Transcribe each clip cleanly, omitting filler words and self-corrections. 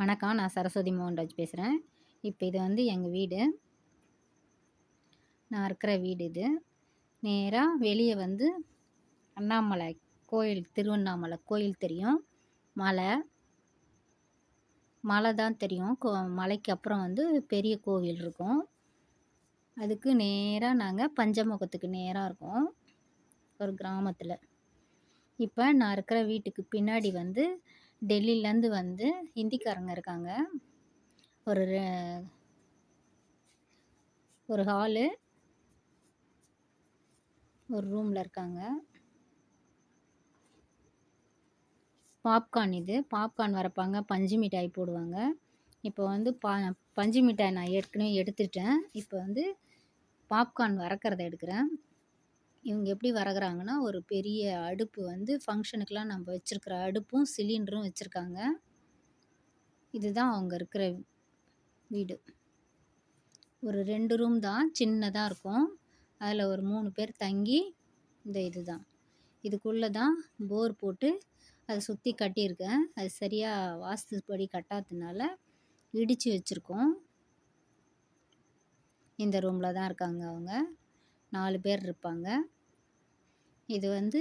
வணக்கம். நான் சரஸ்வதி மோகன்ராஜ் பேசுறேன். இப்ப இது வந்து எங்க வீடு. நான் இருக்கிற வீடு இது. நேரா வெளிய வந்து அண்ணாமலை கோயில், திருவண்ணாமலை கோயில் தெரியும். மலை, மலை தான் தெரியும். மலைக்கு அப்புறம் வந்து பெரிய கோவில் இருக்கும். அதுக்கு நேரா நாங்க பஞ்சமுகத்துக்கு நேரா இருக்கோம். ஒரு கிராமத்துல. இப்ப நான் இருக்கிற வீட்டுக்கு பின்னாடி வந்து டெல்லிலேருந்து வந்து ஹிந்திக்காரங்க இருக்காங்க. ஒரு ஒரு ஹாலு, ஒரு ரூம்ல இருக்காங்க. பாப்கார்ன் இது. பாப்கார்ன் வறப்பாங்க, பஞ்சு மிட்டாய் போடுவாங்க. இப்போ வந்து பஞ்சு மிட்டாய் நான் ஏற்கனவே எடுத்துட்டேன். இப்போ வந்து பாப்கார்ன் வறக்கிறத எடுக்கிறேன். இவங்க எப்படி வறக்குறாங்கன்னா, ஒரு பெரிய அடுப்பு வந்து ஃபங்க்ஷனுக்குலாம் நம்ம வச்சிருக்கிற அடுப்பும், சிலிண்டரும் வச்சிருக்காங்க. இதுதான் அவங்க இருக்கிற வீடு. ஒரு 2 ரூம் தான், சின்னதா இருக்கும். அதில ஒரு 3 பேர் தங்கி இந்த இதுதான். இதுக்குள்ள தான் போர் போட்டு அதை சுற்றி கட்டியிருக்கேன். அது சரியா வாஸ்துப்படி கட்டாததுனால இடிச்சு வச்சுருக்கோம். இந்த ரூமில் தான் இருக்காங்க அவங்க. 4 பேர் இருப்பாங்க. இது வந்து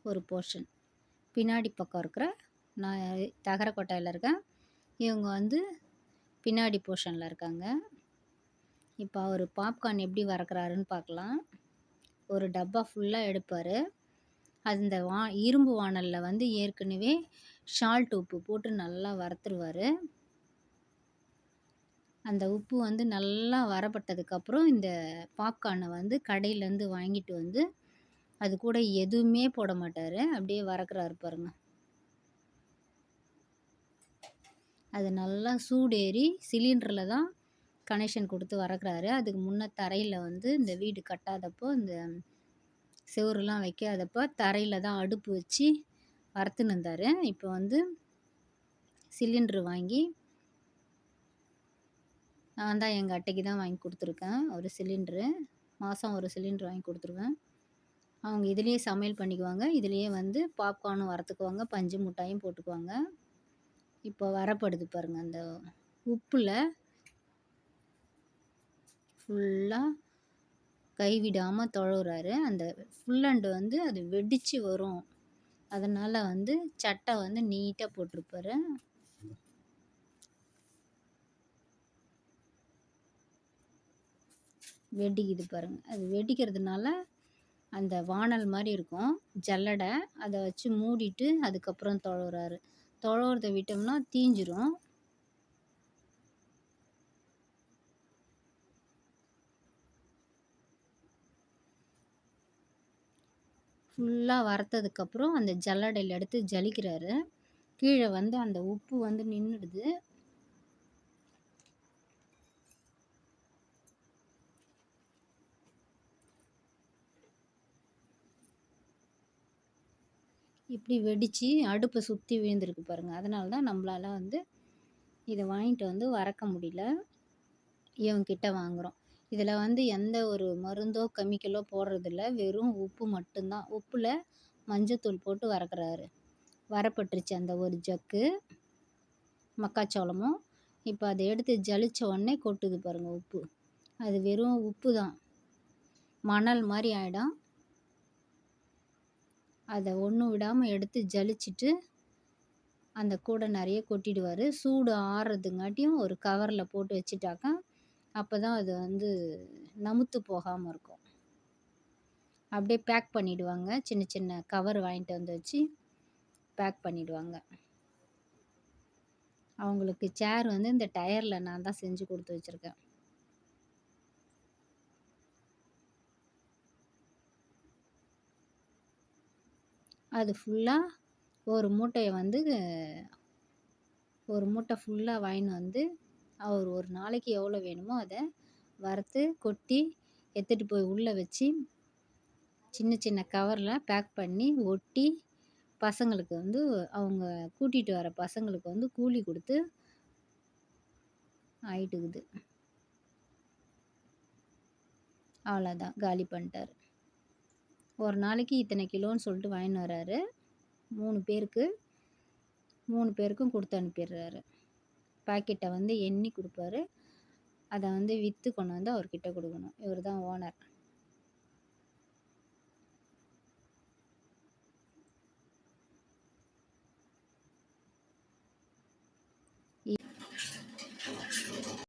ஒரு போர்ஷன். பின்னாடி பக்கம் இருக்கிற நான் தகரக்கொட்டாயில் இருக்கேன். இவங்க வந்து பின்னாடி போர்ஷனில் இருக்காங்க. இப்போ அவர் பாப்கார்ன் எப்படி வறக்குறாருன்னு பார்க்கலாம். ஒரு டப்பா ஃபுல்லாக எடுப்பார். அந்த இரும்பு வாணலில் வந்து ஏற்கனவே சால்ட் உப்பு போட்டு நல்லா வறுத்துருவார். அந்த உப்பு வந்து நல்லா வரப்பட்டதுக்கப்புறம் இந்த பாப்கார்னை வந்து கடையிலேருந்து வாங்கிட்டு வந்து அது கூட எதுவுமே போட மாட்டார். அப்படியே வறக்குறாரு பாருங்க. அது நல்லா சூடேறி சிலிண்டரில் தான் கனெக்ஷன் கொடுத்து வறக்குறாரு. அதுக்கு முன்னே தரையில் வந்து இந்த வீடு கட்டாதப்போ இந்த செவுருலாம் வைக்காதப்போ தரையில் தான் அடுப்பு வச்சு வறுத்துன்னு இருந்தார். இப்போ வந்து சிலிண்ட்ரு வாங்கி நான் தான் எங்கள் அட்டைக்கு தான் வாங்கி கொடுத்துருக்கேன். ஒரு சிலிண்ட்ரு மாதம் ஒரு சிலிண்ட்ரு வாங்கி கொடுத்துருவேன். அவங்க இதுலேயே சமையல் பண்ணிக்குவாங்க. இதுலேயே வந்து பாப்கார்னும் வறுத்துக்குவாங்க, பஞ்சு மிட்டாயும் போட்டுக்குவாங்க. இப்போ வரப்படுது பாருங்கள். அந்த உப்பில் ஃபுல்லாக கைவிடாமல் தொழவுறாரு. அந்த ஃபுல்லண்டு வந்து அது வெடித்து வரும். அதனால் வந்து சட்டை வந்து நீட்டாக போட்டிருப்பாரு. வெடிக்குது பாருங்கள். அது வெடிக்கிறதுனால அந்த வாணல் மாதிரி இருக்கும் ஜல்லடை, அதை வச்சு மூடிட்டு அதுக்கப்புறம் தொழவுறாரு. தொழவுறத விட்டோம்னா தீஞ்சிரும். ஃபுல்லாக வறுத்ததுக்கப்புறம் அந்த ஜல்லடையில் எடுத்து ஜலிக்கிறாரு. கீழே வந்து அந்த உப்பு வந்து நின்றுடுது. இப்படி வெடித்து அடுப்பை சுற்றி விழுந்திருக்கு பாருங்கள். அதனால தான் நம்மளால் வந்து இதை வாங்கிட்டு வந்து வறக்க முடியல. இவங்கிட்ட வாங்குகிறோம். இதில் வந்து எந்த ஒரு மருந்தோ கெமிக்கலோ போடுறதில்ல. வெறும் உப்பு மட்டும்தான். உப்பில் மஞ்சத்தூள் போட்டு வறக்குறாரு. வரப்பட்டுருச்சு அந்த ஒரு ஜக்கு மக்காச்சோளமும். இப்போ அதை எடுத்து ஜலிச்ச உடனே கொட்டுது பாருங்கள் உப்பு. அது வெறும் உப்பு தான், மணல் மாதிரி ஆகிடும். அதை ஒன்றும் விடாமல் எடுத்து ஜலிச்சுட்டு அந்த கூடை நிறைய கொட்டிடுவார். சூடு ஆறுறதுங்காட்டியும் ஒரு கவரில் போட்டு வச்சுட்டாக்கா அப்போ தான் அது வந்து நமுத்து போகாமல் இருக்கும். அப்படியே பேக் பண்ணிவிடுவாங்க. சின்ன சின்ன கவர் வாங்கிட்டு வந்து வச்சு பேக் பண்ணிவிடுவாங்க. அவங்களுக்கு சேர் வந்து இந்த டயரில் நான் தான் செஞ்சு கொடுத்து வச்சுருக்கேன். அது ஃபுல்லாக ஒரு மூட்டையை வந்து ஒரு மூட்டை ஃபுல்லாக வாங்கின்னு வந்து அவர் ஒரு நாளைக்கு எவ்வளோ வேணுமோ அதை வறுத்து கொட்டி எடுத்துகிட்டு போய் உள்ளே வச்சு சின்ன சின்ன கவரில் பேக் பண்ணி ஒட்டி பசங்களுக்கு வந்து அவங்க கூட்டிகிட்டு வர பசங்களுக்கு வந்து கூலி கொடுத்து ஆயிட்டுக்குது. அவ்வளோதான், காலி பண்ணிட்டார். ஒரு நாளைக்கு இத்தனை கிலோன்னு சொல்லிட்டு வாங்கின்னு வர்றாரு. 3 பேருக்கு 3 பேருக்கும் கொடுத்து அனுப்பிடுறாரு. பாக்கெட்ட வந்து எண்ணி குடுப்பாரு. அத வந்து வித்து கொண்டு வந்து அவர்கிட்ட குடுக்கணும். இவரு தான் ஓனர்.